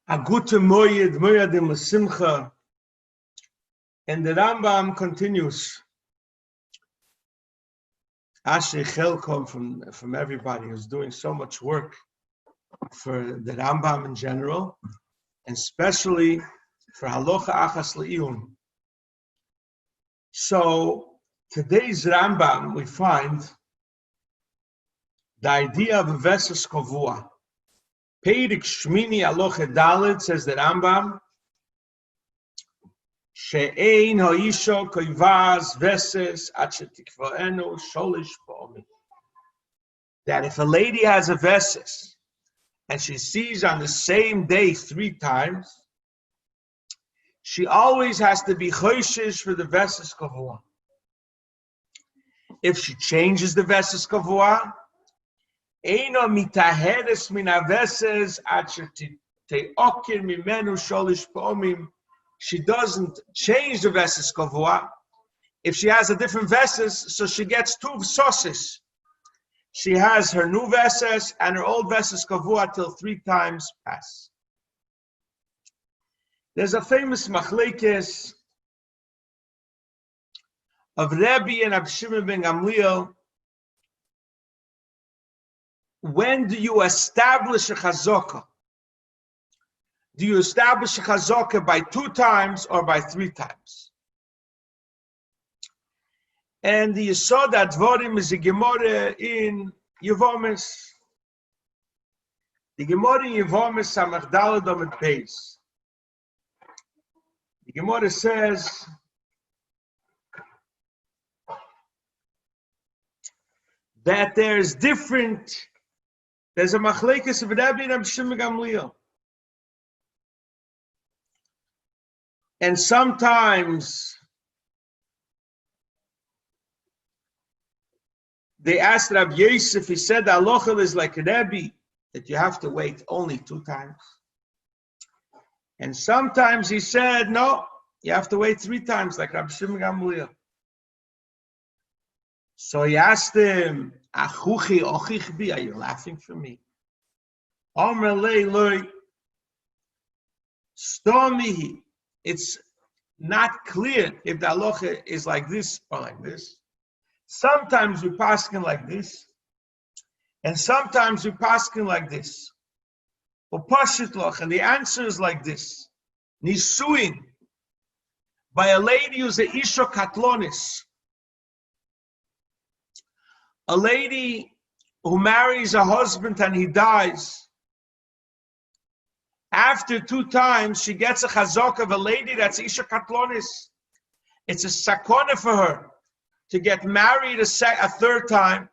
A gute moyed moyadim l'simcha, and the Rambam continues. Ashrei Chelkom from everybody who's doing so much work for the Rambam in general, and especially for Halacha Achas Le'iyun. So today's Rambam, we find the idea of a Veses Kovua. Peirik Shmini Halacha Dalet, says the Rambam, She'ein ha'isha koivaz veses at shetikvaenu sholish pa'omim. That if a lady has a veses and she sees on the same day 3 times, she always has to be choishish for the Veses Kovua. If she changes the Veses Kovua, eino mitaheres min haveses at sheteokir mimenu sholish pa'omim. She doesn't change the Veses Kovua. If she has a different Veses, so she gets 2 sauces. She has her new Veses and her old Veses Kovua till 3 times pass. There's a famous machlekes of Rebbe and Rabbi Shimon ben Gamliel. When do you establish a chazaka? Do you establish a chazaka by 2 times or by 3 times? And the Yesod Advarim is a Gemara in Yevomis. The Gemara in Yevomis Samach Daled Amud Beis. The Gemara says that there's a machlekes of Rebbe and Rabbi Shimon ben Gamliel. And sometimes they asked Rabbi Yosef, he said, Halacha is like Rebbe, that you have to wait only 2 times. And sometimes he said, no, you have to wait 3 times, like Rabbi Shimon ben Gamliel. So he asked him, Achuchi ochich bi, are you laughing for me? Omer lei loi, stomihi. It's not clear if the halacha is like this or like this. Sometimes we paskin like this, and sometimes we paskin like this. And the answer is like this: Nisuin by a lady who's a isha katlonis, a lady who marries a husband and he dies. After 2 times, she gets a chazaka of a lady that's isha katlonis. It's a sakona for her to get married a 3rd time.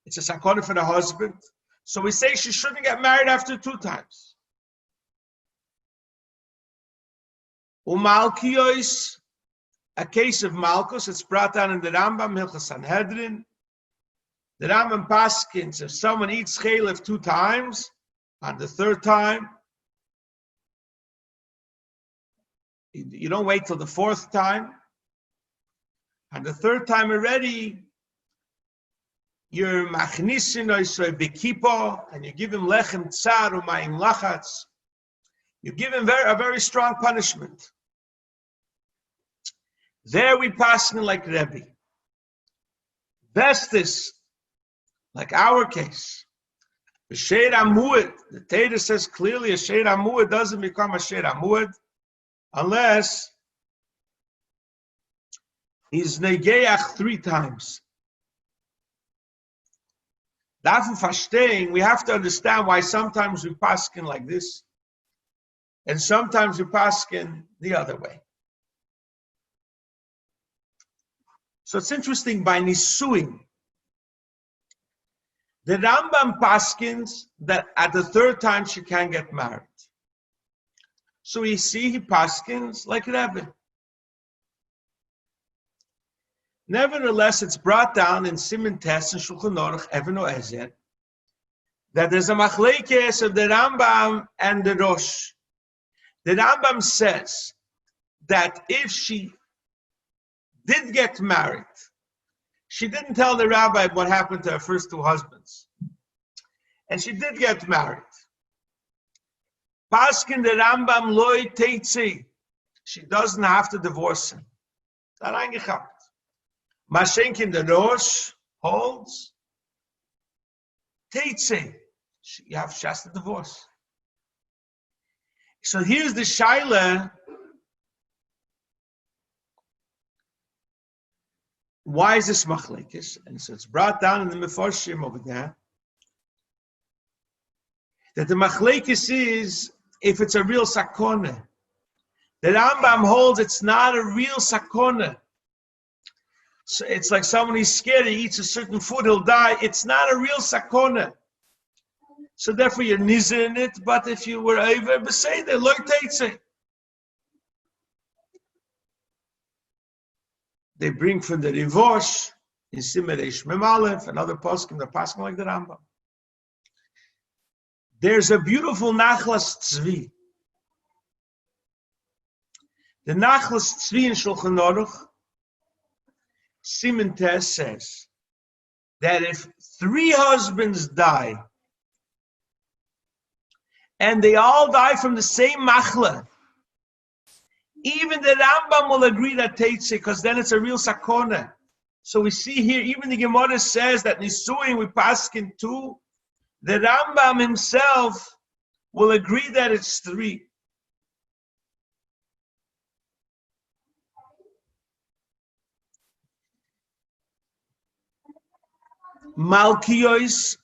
It's a sakona for the husband. So we say she shouldn't get married after 2 times. Umalkiyos, a case of malchus, it's brought down in the Rambam, Hilchos Sanhedrin. The Rambam paskins, if someone eats chelef 2 times, on the 3rd time, you don't wait till the 4th time. On the 3rd time already, you're machnisin Issurei Biah, and you give him lechem tsar u'mayim lachatz. You give him a very strong punishment. There we pass in like Rebbe. Vestis, like our case. The Sheir Amuad, the Torah says clearly a Sheir Amuad doesn't become a Sheir Amuad unless he's negeach 3 times. Dafür verstehen, we have to understand why sometimes we paskin like this and sometimes we paskin the other way. So it's interesting, by nisuin, the Rambam paskins that at the 3rd time she can't get married. So we see he paskins like Rebbe. Nevertheless, it's brought down in Siman Tes and Shulchan Aruch Even Oezer that there's a machlekes of the Rambam and the Rosh. The Rambam says that if she did get married, she didn't tell the rabbi what happened to her first 2 husbands. And she did get married. Paskin the Rambam loy teitzi. She doesn't have to divorce him. That eingehabt. Mashenkin the Rosh holds teitzi. She has to divorce. So here's the shaila. Why is this machlekes? And so it's brought down in the Mefarshim over there that the machlekes is if it's a real sakona. The Rambam holds it's not a real sakona. So it's like someone who's scared, he eats a certain food, he'll die. It's not a real sakona. So therefore you're nizir in it, but if you were over b'seder, loy teitze. They bring from the Rivosh in Simer Reish Mem Aleph, another poskim, the poskim like the Rambam. There's a beautiful Nachlas Tzvi. The Nachlas Tzvi in Shulchan Aruch, Siman Tes says that if 3 husbands die and they all die from the same machla, even the Rambam will agree that teitze, because then it's a real sakona. So we see here, even the Gemara says that Nisuin we paskin 2. The Rambam himself will agree that it's 3. Malkios,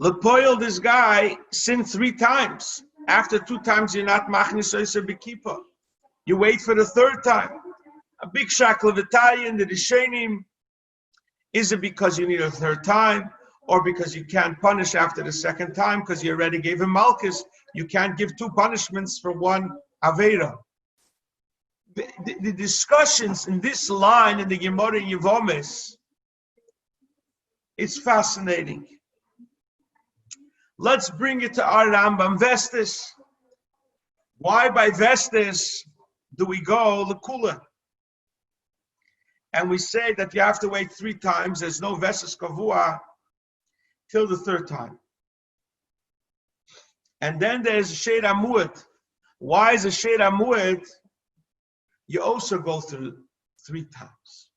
Lepoil, this guy sinned 3 times. After 2 times, you're not machnis oiser bekipa. You wait for the 3rd time. A big shaklavitayin, the Rishonim. Is it because you need a 3rd time, or because you can't punish after the 2nd time because you already gave him malchus? You can't give 2 punishments for 1 avera. The discussions in this line in the Gemara in Yevomis, it's fascinating. Let's bring it to our Rambam Vestes. Why by Vestes do we go Lekula? And we say that you have to wait 3 times. There's no Veses Kovua till the 3rd time. And then there's Shed Amuad. Why is a Shed Amuad? You also go through 3 times.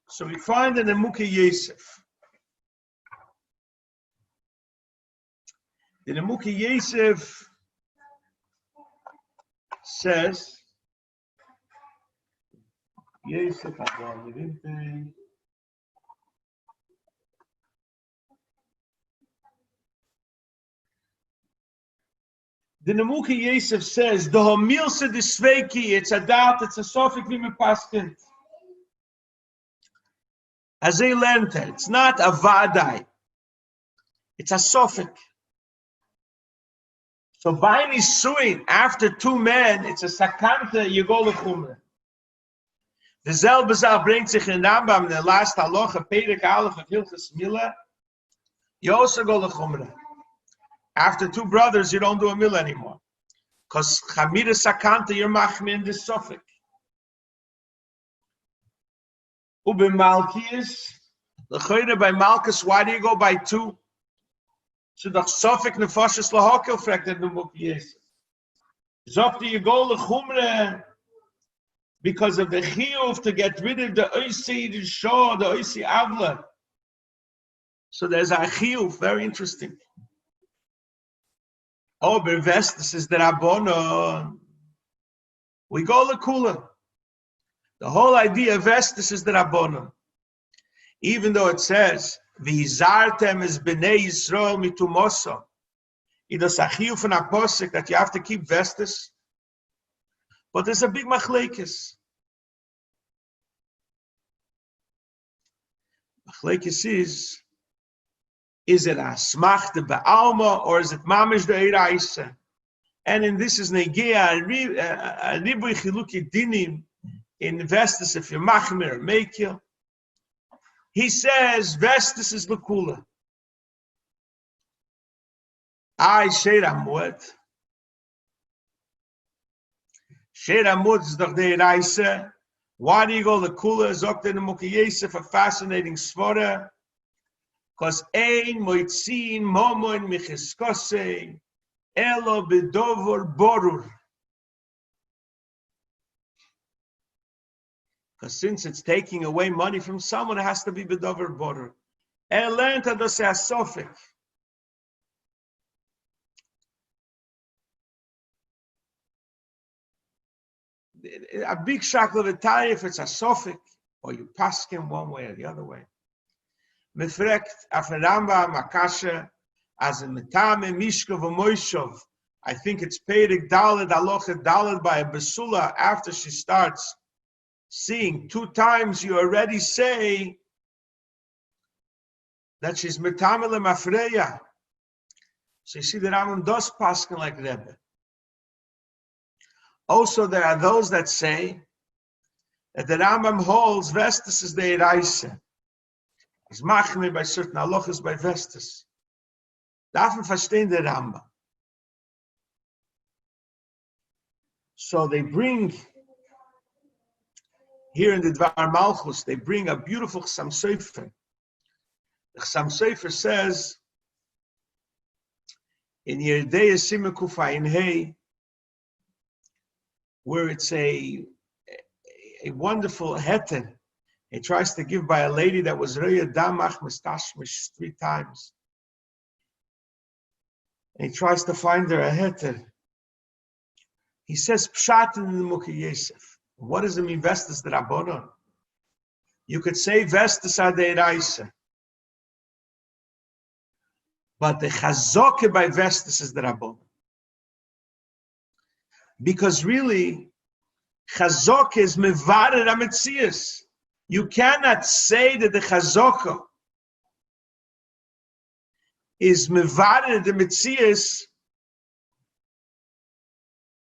So we find in the Mukhi Yosef. The Mukhi Yosef says, Yosef, the Nemuki Yosef says, the Homilse de Sveiki, it's a doubt, it's a sofik vime paskint. As they learned it, it's not a vadai, it's a sofik. So by Nisuin, after 2 men, it's a sakanta, you go lechumre. The Zelbazal brings sich in Rambam, the last halacha, Perek Aleph of Hilchas Milah, you also go lechumre. After 2 brothers, you don't do a milah anymore. Because Chamira Sakanta, you're machmir in this suffix. Ube Malkius, the by Malchus, why do you go by 2? So the suffix nefashis lahakel fragt the Mukiyes. Zofti you go lechumre because of the chiyuv to get rid of the oisi, the shah, the oisi avla. So there's a chiyuv, very interesting. Oh, Berves, this is the Rabbonon. We go lekula. The whole idea of Vestis is the Rabbonon. Even though it says, V'hizartem is b'nei Yisrael mitumoso. It is a chiyuv from a posik that you have to keep Vestis. But there's a big machlekes. Machlekes is it a smach de ba'alma or is it mamish de eiraisa? And in this is negia a ribui chiluki dinim in Vestis if you're machmir or mekil. He says Vestis is lekula. I shed amud. Shed amud is doch de eiraisa. Why do you go lekula? Zokt in the Mukhi Yosef, a fascinating svara. Because ein moitzin momoin michiskosei elo b'dover borur. Because since it's taking away money from someone, it has to be b'dover borur. Learned to say a sofik. A big shakla v'tari if it's a sofik, or you pass him one way or the other way. Mefrekt aferamba makasha as in metame mishkov v'moishov. I think it's Perik Daled Aloche Daled by a Besula after she starts seeing 2 times. You already say that she's metame lemafreya. So you see the Rambam does paskin like Rebbe. Also, there are those that say that the Rambam holds Vestes is the Eraise. He's machmir by certain halachas by Vestes. Davon verstehen the Rambam. So they bring, here in the Dvar Malchus, they bring a beautiful Chasam Sofer. The Chasam Sofer says, in Yerdei Sime Kufayin Hey, where it's a wonderful heter. He tries to give by a lady that was Reya Damach Mistashmish 3 times. And he tries to find her a heter. He says Pshat in the Mukhi Yosef. What does it mean, Vestes the Rabbonon? You could say Vestes Adeiraisa. But the Chazaka by Vestes is the Rabbonon. Because really, Chazaka is Mevarer HaMetzias. You cannot say that the Chazaka is Mevarer the Metzias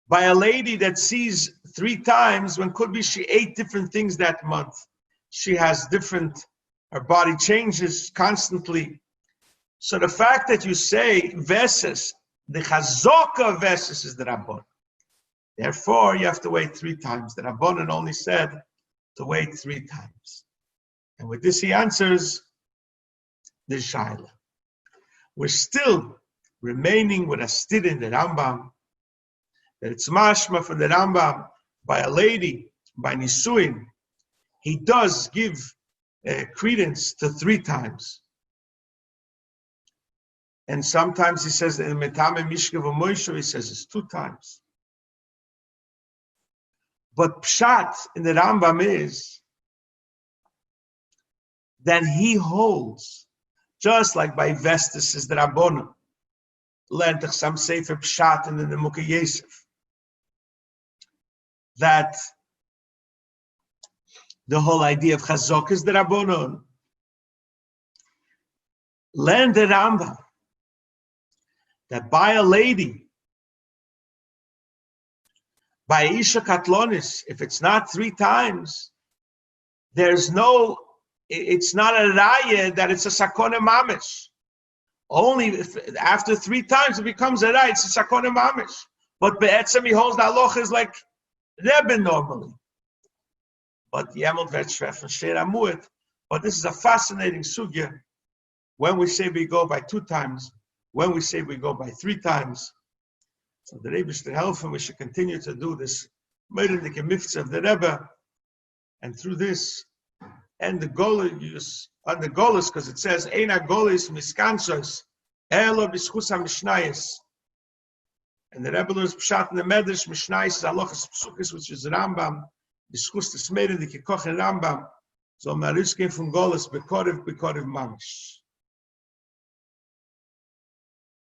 by a lady that sees 3 times when could be she ate different things that month. She has different, her body changes constantly. So the fact that you say Veses, the Chazaka Veses is the Rabbon. Therefore, you have to wait 3 times. The Rabbanan only said to wait 3 times. And with this he answers the Shaila. We're still remaining with a stid in the Rambam, that it's mashma from the Rambam by a lady, by Nisuin. He does give credence to 3 times. And sometimes he says in Metame Mishka V'Moisho, he says it's 2 times. But Pshat in the Rambam is that he holds, just like by Vestes is the Rabbonon, learned some Sefer Pshat in the Mukhi Yosef, that the whole idea of Chazok is the Rabbonon. Learn the Rambam that by a lady, by Isha Katlonis, if it's not 3 times, it's not a raya that it's a sakona mamish. Only if, after 3 times it becomes a raya, it's a sakona mamish. But be'etzem he holds the halacha is like Rebbe normally. But Yemel Vetshvef and Sher Amuet. But this is a fascinating sugya. When we say we go by 2 times, when we say we go by 3 times. So the Rebbe should help him. We should continue to do this Meirendike Mitzvah of the Rebbe, and through this, and the Golis on the Golis, because it says Eina Golis Miskansos Elo B'Schus HaMishnayos, and the Rebbe learns Pshat in the Medrash Mishnayos Alochas Psukis, which is Rambam B'Schus the Meirendike Kochen Rambam. So Maris came from Golis B'Korev Mamish.